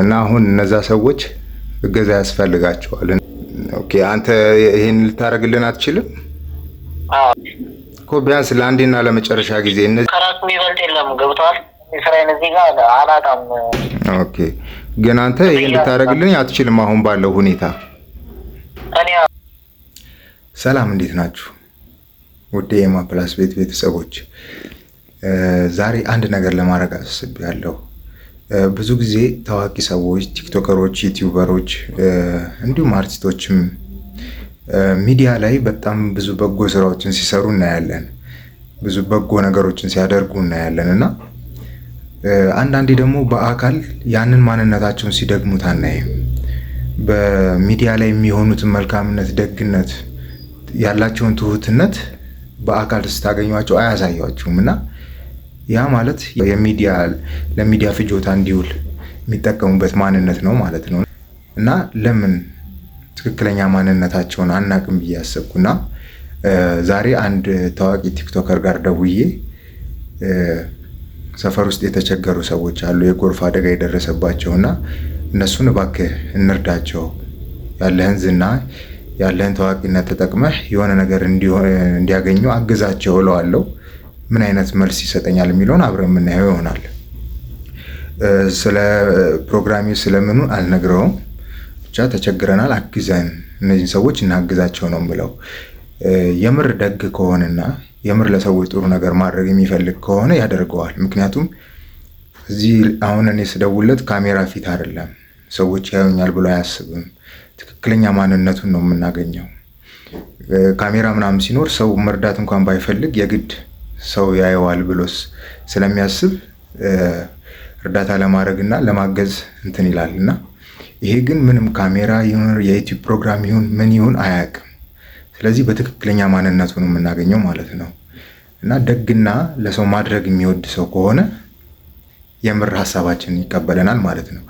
እና አሁን እነዛ ሰዎች እገዛ ያስፈልጋቸዋል። ኦኬ አንተ ይሄን ልታረግልን አትችልም? አዎ እኮ ቢያንስ ለአንዴና ለመጨረሻ ጊዜ እነዚህ ከራስ የሚበልጥ የለም። ገብቷል። እስራኤል እዚህ ጋር አላጣም። ኦኬ ግን አንተ ይሄን ልታረግልን አትችልም አሁን ባለው ሁኔታ። ሰላም እንዴት ናችሁ? ውድ የማ ፕላስ ቤተሰቦች ዛሬ አንድ ነገር ለማድረግ አስቤያለሁ። ብዙ ጊዜ ታዋቂ ሰዎች፣ ቲክቶከሮች፣ ዩቲዩበሮች እንዲሁም አርቲስቶችም ሚዲያ ላይ በጣም ብዙ በጎ ስራዎችን ሲሰሩ እናያለን። ብዙ በጎ ነገሮችን ሲያደርጉ እናያለን እና አንዳንዴ ደግሞ በአካል ያንን ማንነታቸውን ሲደግሙት አናይም። በሚዲያ ላይ የሚሆኑትን መልካምነት፣ ደግነት፣ ያላቸውን ትሁትነት በአካል ስታገኟቸው አያሳያችሁም እና ያ ማለት ለሚዲያ ፍጆታ እንዲውል የሚጠቀሙበት ማንነት ነው ማለት ነው። እና ለምን ትክክለኛ ማንነታቸውን አናቅም ብዬ አሰብኩና ዛሬ አንድ ታዋቂ ቲክቶከር ጋር ደውዬ ሰፈር ውስጥ የተቸገሩ ሰዎች አሉ፣ የጎርፍ አደጋ የደረሰባቸውና እነሱን እባክህ እንርዳቸው፣ ያለህን ዝና ያለህን ታዋቂነት ተጠቅመህ የሆነ ነገር እንዲያገኙ አግዛቸው እለዋለሁ። ምን አይነት መልስ ይሰጠኛል የሚለውን አብረን የምናየው ይሆናል። ስለ ፕሮግራሚ ስለምኑ አልነግረውም፣ ብቻ ተቸግረናል፣ አግዘን እነዚህን ሰዎች እናግዛቸው ነው የምለው። የምር ደግ ከሆነና የምር ለሰዎች ጥሩ ነገር ማድረግ የሚፈልግ ከሆነ ያደርገዋል። ምክንያቱም እዚህ አሁን እኔ ስደውለት ካሜራ ፊት አይደለም፣ ሰዎች ያዩኛል ብሎ አያስብም። ትክክለኛ ማንነቱን ነው የምናገኘው። ካሜራ ምናምን ሲኖር ሰው መርዳት እንኳን ባይፈልግ የግድ ሰው ያየዋል ብሎ ስለሚያስብ እርዳታ ለማድረግና ለማገዝ እንትን ይላል እና ይሄ ግን ምንም ካሜራ ይሁን የዩቲዩብ ፕሮግራም ይሁን ምን ይሁን አያውቅም። ስለዚህ በትክክለኛ ማንነቱ ነው የምናገኘው ማለት ነው። እና ደግና ለሰው ማድረግ የሚወድ ሰው ከሆነ የምር ሀሳባችንን ይቀበለናል ማለት ነው።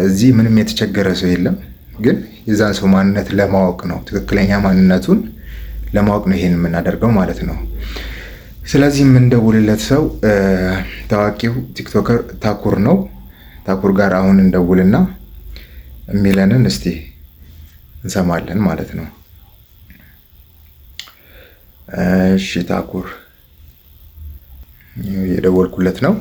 እዚህ ምንም የተቸገረ ሰው የለም፣ ግን የዛን ሰው ማንነት ለማወቅ ነው፣ ትክክለኛ ማንነቱን ለማወቅ ነው ይሄን የምናደርገው ማለት ነው። ስለዚህ የምንደውልለት ሰው ታዋቂው ቲክቶከር ታኩር ነው። ታኩር ጋር አሁን እንደውልና የሚለንን እስቲ እንሰማለን ማለት ነው። እሺ ታኩር የደወልኩለት ነው።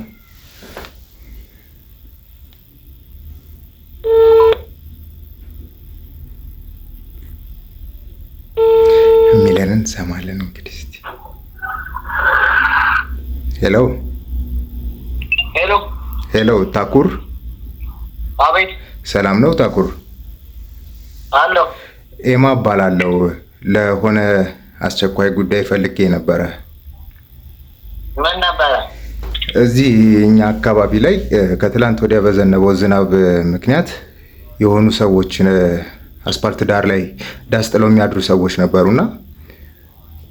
የሚለንን እንሰማለን እንግዲህ እስቲ። ሄሎ ሄሎ ሄሎ ታኩር። አቤት። ሰላም ነው ታኩር? አሎ ኤማ እባላለሁ። ለሆነ አስቸኳይ ጉዳይ ፈልጌ ነበረ። ምን ነበረ? እዚህ እኛ አካባቢ ላይ ከትላንት ወዲያ በዘነበው ዝናብ ምክንያት የሆኑ ሰዎች አስፓልት ዳር ላይ ዳስ ጥለው የሚያድሩ ሰዎች ነበሩና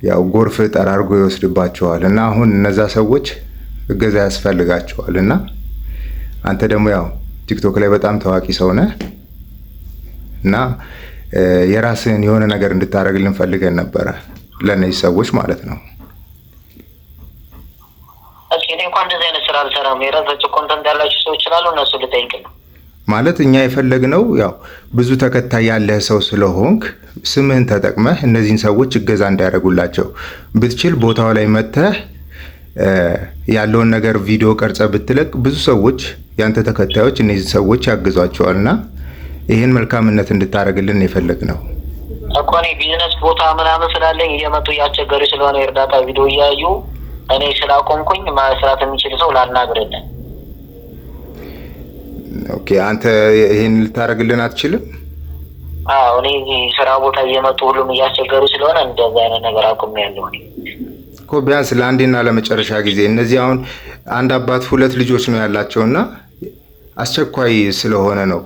ያው ጎርፍ ጠራርጎ ይወስድባቸዋል እና አሁን እነዛ ሰዎች እገዛ ያስፈልጋቸዋል እና አንተ ደግሞ ያው ቲክቶክ ላይ በጣም ታዋቂ ሰው ነህ እና የራስህን የሆነ ነገር እንድታደርግልን ፈልገን ነበረ ለእነዚህ ሰዎች ማለት ነው። እሺ እኔ እንኳን እንደዚህ አይነት ስራ አልሰራም። የራሳቸው ኮንተንት ያላቸው ሰዎች ስላሉ እነሱ ልጠይቅ ነው ማለት እኛ የፈለግነው ያው ብዙ ተከታይ ያለህ ሰው ስለሆንክ ስምህን ተጠቅመህ እነዚህን ሰዎች እገዛ እንዲያደርጉላቸው ብትችል ቦታው ላይ መጥተህ ያለውን ነገር ቪዲዮ ቀርጸ ብትለቅ ብዙ ሰዎች ያንተ ተከታዮች እነዚህ ሰዎች ያግዟቸዋልና ይሄን መልካምነት እንድታደርግልን የፈለግነው እኮ። እኔ ቢዝነስ ቦታ ምናምን ስላለኝ እየመጡ እያስቸገሩ ስለሆነ የእርዳታ ቪዲዮ እያዩ እኔ ስላቆምኩኝ መስራት የሚችል ሰው ላናግርልን። ኦኬ አንተ ይሄን ልታደርግልን አትችልም? አዎ እኔ ስራ ቦታ እየመጡ ሁሉም እያስቸገሩ ስለሆነ እንደዛ አይነት ነገር አቁሜያለሁ እኮ። ቢያንስ ለአንዴና ለመጨረሻ ጊዜ እነዚህ አሁን አንድ አባት ሁለት ልጆች ነው ያላቸውና አስቸኳይ ስለሆነ ነው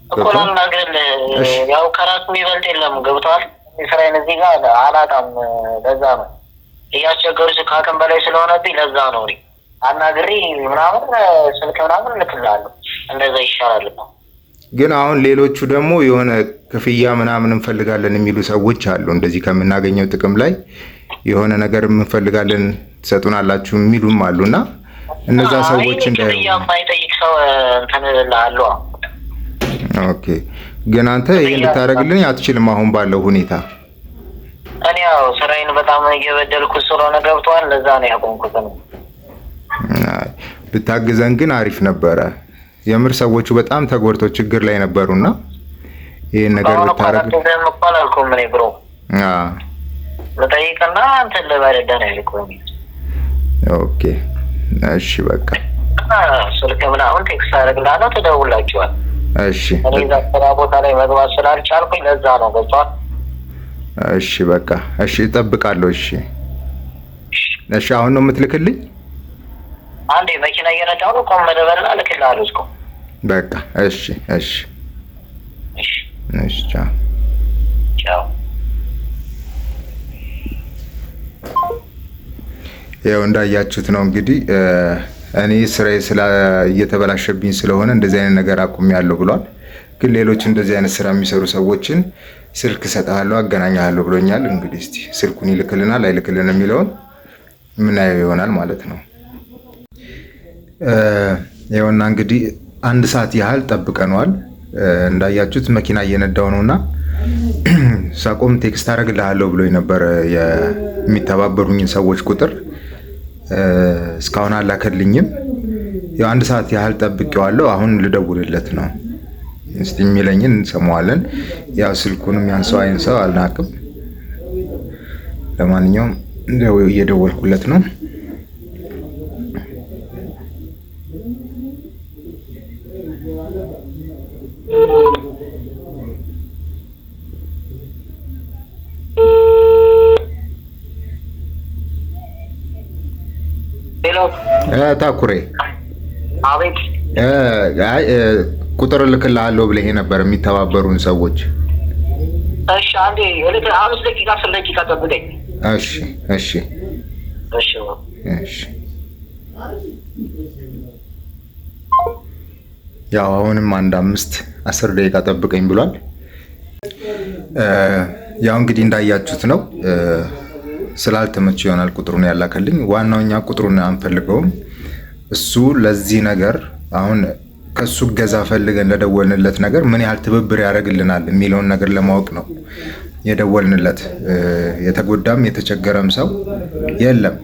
እኮ ላናግርልህ። ያው ከራስ የሚበልጥ የለም። ገብቷል። እስራኤል እዚህ ጋር አላጣም። ለዛ ነው እያስቸገሩ ከአቅም በላይ ስለሆነብኝ ለዛ ነው እኔ አናግሪ ምናምን ስልክ ምናምን ልክላለሁ። እንደዛ ይሻላል ነው። ግን አሁን ሌሎቹ ደግሞ የሆነ ክፍያ ምናምን እንፈልጋለን የሚሉ ሰዎች አሉ። እንደዚህ ከምናገኘው ጥቅም ላይ የሆነ ነገር እንፈልጋለን ትሰጡናላችሁ የሚሉም አሉና እነዛ ሰዎች ክፍያ የማይጠይቅ ሰው እንትን እልሃለሁ። ኦኬ። ግን አንተ ይሄን ልታደርግልኝ አትችልም አሁን ባለው ሁኔታ። እኔ ያው ስራዬን በጣም እየበደልኩ ስለሆነ ገብቷል። ለዛ ነው ያቆምኩት ነው። ብታግዘን ግን አሪፍ ነበረ። የምር ሰዎቹ በጣም ተጎድተው ችግር ላይ ነበሩና ይሄን ነገር ብታረግ አልኩም እኔ ብሮ ለጠይቅና አንተን ለባረዳ ነው ያልኩኝ። ኦኬ እሺ በቃ ስልክ ምናምን ቴክስት አደርግልሃለሁ ትደውላችኋል። እሺ እኔ እዛ ስራ ቦታ ላይ መግባት ስላልቻልኩኝ ለዛ ነው ገብቷል። እሺ በቃ እሺ እጠብቃለሁ። እሺ እሺ አሁን ነው የምትልክልኝ? አንዴ መኪና እየነዳሁ ነው። ቆም መደበልና ልክልሃለሁ እስኮ በቃ እሺ እሺ እሺ እሺ ቻው ቻው። ያው እንዳያችሁት ነው እንግዲህ እኔ ስራዬ እየተበላሸብኝ ስለሆነ እንደዚህ አይነት ነገር አቁሜያለሁ ብሏል። ግን ሌሎች እንደዚህ አይነት ስራ የሚሰሩ ሰዎችን ስልክ እሰጥሃለሁ አገናኛለሁ ብሎኛል። እንግዲህ እስቲ ስልኩን ይልክልናል አይልክልንም የሚለውን ምናየው ይሆናል ማለት ነው። ይኸውና እንግዲህ 1 ሰዓት ያህል ጠብቀነዋል። እንዳያችሁት መኪና እየነዳው ነውና ሳቆም ቴክስት አደርግልሃለሁ ብሎኝ ነበር የሚተባበሩኝን ሰዎች ቁጥር እስካሁን አላከልኝም። ያው 1 ሰዓት ያህል ጠብቄዋለሁ። አሁን ልደውልለት ነው። እስቲ የሚለኝን እንሰማዋለን። ያው ስልኩንም ያንሰው አይንሰው አልናቅም። ለማንኛውም እየደወልኩለት ነው። ታኩሬ አቤት። ቁጥር ልክልሃለሁ ብለህ ነበር የሚተባበሩን ሰዎች። እሺ አንዴ 5 ደቂቃ 10 ደቂቃ ጠብቀኝ። እሺ እሺ እሺ እሺ። ያው አሁንም 5-10 ደቂቃ ጠብቀኝ ብሏል። ያው እንግዲህ እንዳያችሁት ነው። ስላልተመቸ ይሆናል ቁጥሩን ያላከልኝ። ዋናውኛ ቁጥሩን አንፈልገውም። እሱ ለዚህ ነገር አሁን ከሱ ገዛ ፈልገን ለደወልንለት ነገር ምን ያህል ትብብር ያደርግልናል የሚለውን ነገር ለማወቅ ነው የደወልንለት። የተጎዳም የተቸገረም ሰው የለም።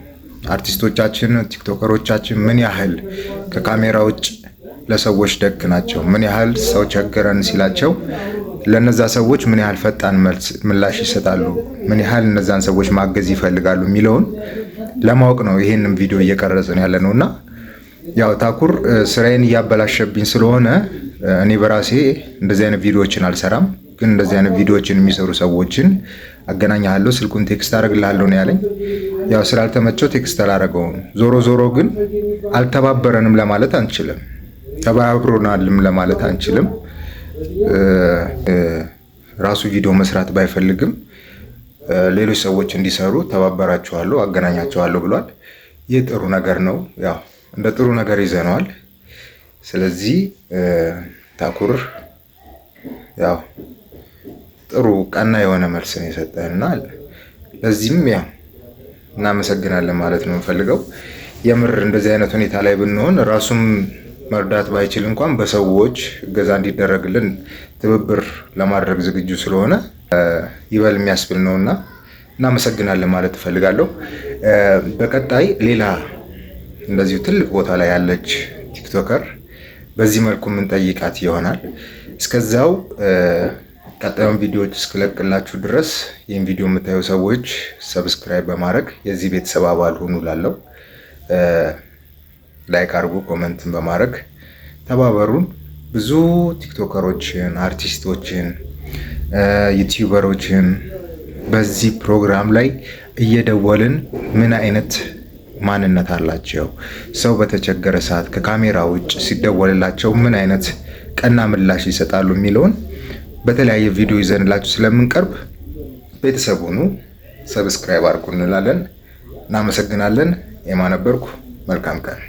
አርቲስቶቻችን፣ ቲክቶከሮቻችን ምን ያህል ከካሜራ ውጭ ለሰዎች ደግ ናቸው። ምን ያህል ሰው ቸገረን ሲላቸው ለነዛ ሰዎች ምን ያህል ፈጣን ምላሽ ይሰጣሉ፣ ምን ያህል እነዛን ሰዎች ማገዝ ይፈልጋሉ የሚለውን ለማወቅ ነው ይሄንን ቪዲዮ እየቀረጽን ያለ ነውና ያው ታኩር ስራዬን እያበላሸብኝ ስለሆነ እኔ በራሴ እንደዚህ አይነት ቪዲዮዎችን አልሰራም። ግን እንደዚህ አይነት ቪዲዮዎችን የሚሰሩ ሰዎችን አገናኛለሁ፣ ስልኩን ቴክስት አደርግልሃለሁ ነው ያለኝ። ያው ስላልተመቸው ቴክስት አላደረገውም። ዞሮ ግን አልተባበረንም ለማለት አንችልም፣ ተባብሮናልም ለማለት አንችልም። ራሱ ቪዲዮ መስራት ባይፈልግም ሌሎች ሰዎች እንዲሰሩ ተባበራቸዋለሁ፣ አገናኛቸዋለሁ ብሏል። ይህ ጥሩ ነገር ነው። ያው እንደ ጥሩ ነገር ይዘነዋል። ስለዚህ ታኩር ያው ጥሩ ቀና የሆነ መልስ ነው የሰጠንና ለዚህም ያው እናመሰግናለን ማለት ነው የምፈልገው። የምር እንደዚህ አይነት ሁኔታ ላይ ብንሆን ራሱም መርዳት ባይችል እንኳን በሰዎች እገዛ እንዲደረግልን ትብብር ለማድረግ ዝግጁ ስለሆነ ይበል የሚያስብል ነውና እናመሰግናለን ማለት እፈልጋለሁ። በቀጣይ ሌላ እንደዚሁ ትልቅ ቦታ ላይ ያለች ቲክቶከር በዚህ መልኩ የምንጠይቃት ይሆናል። እስከዛው ቀጣዩን ቪዲዮዎች እስክለቅላችሁ ድረስ ይህን ቪዲዮ የምታዩ ሰዎች ሰብስክራይብ በማድረግ የዚህ ቤተሰብ አባል ሁኑ ላለው ላይክ አድርጉ፣ ኮመንትን በማድረግ ተባበሩን። ብዙ ቲክቶከሮችን፣ አርቲስቶችን፣ ዩቲዩበሮችን በዚህ ፕሮግራም ላይ እየደወልን ምን አይነት ማንነት አላቸው፣ ሰው በተቸገረ ሰዓት ከካሜራ ውጭ ሲደወልላቸው ምን አይነት ቀና ምላሽ ይሰጣሉ የሚለውን በተለያየ ቪዲዮ ይዘንላችሁ ስለምንቀርብ ቤተሰብ ሁኑ፣ ሰብስክራይብ አድርጉ እንላለን። እናመሰግናለን። የማነበርኩ መልካም ቀን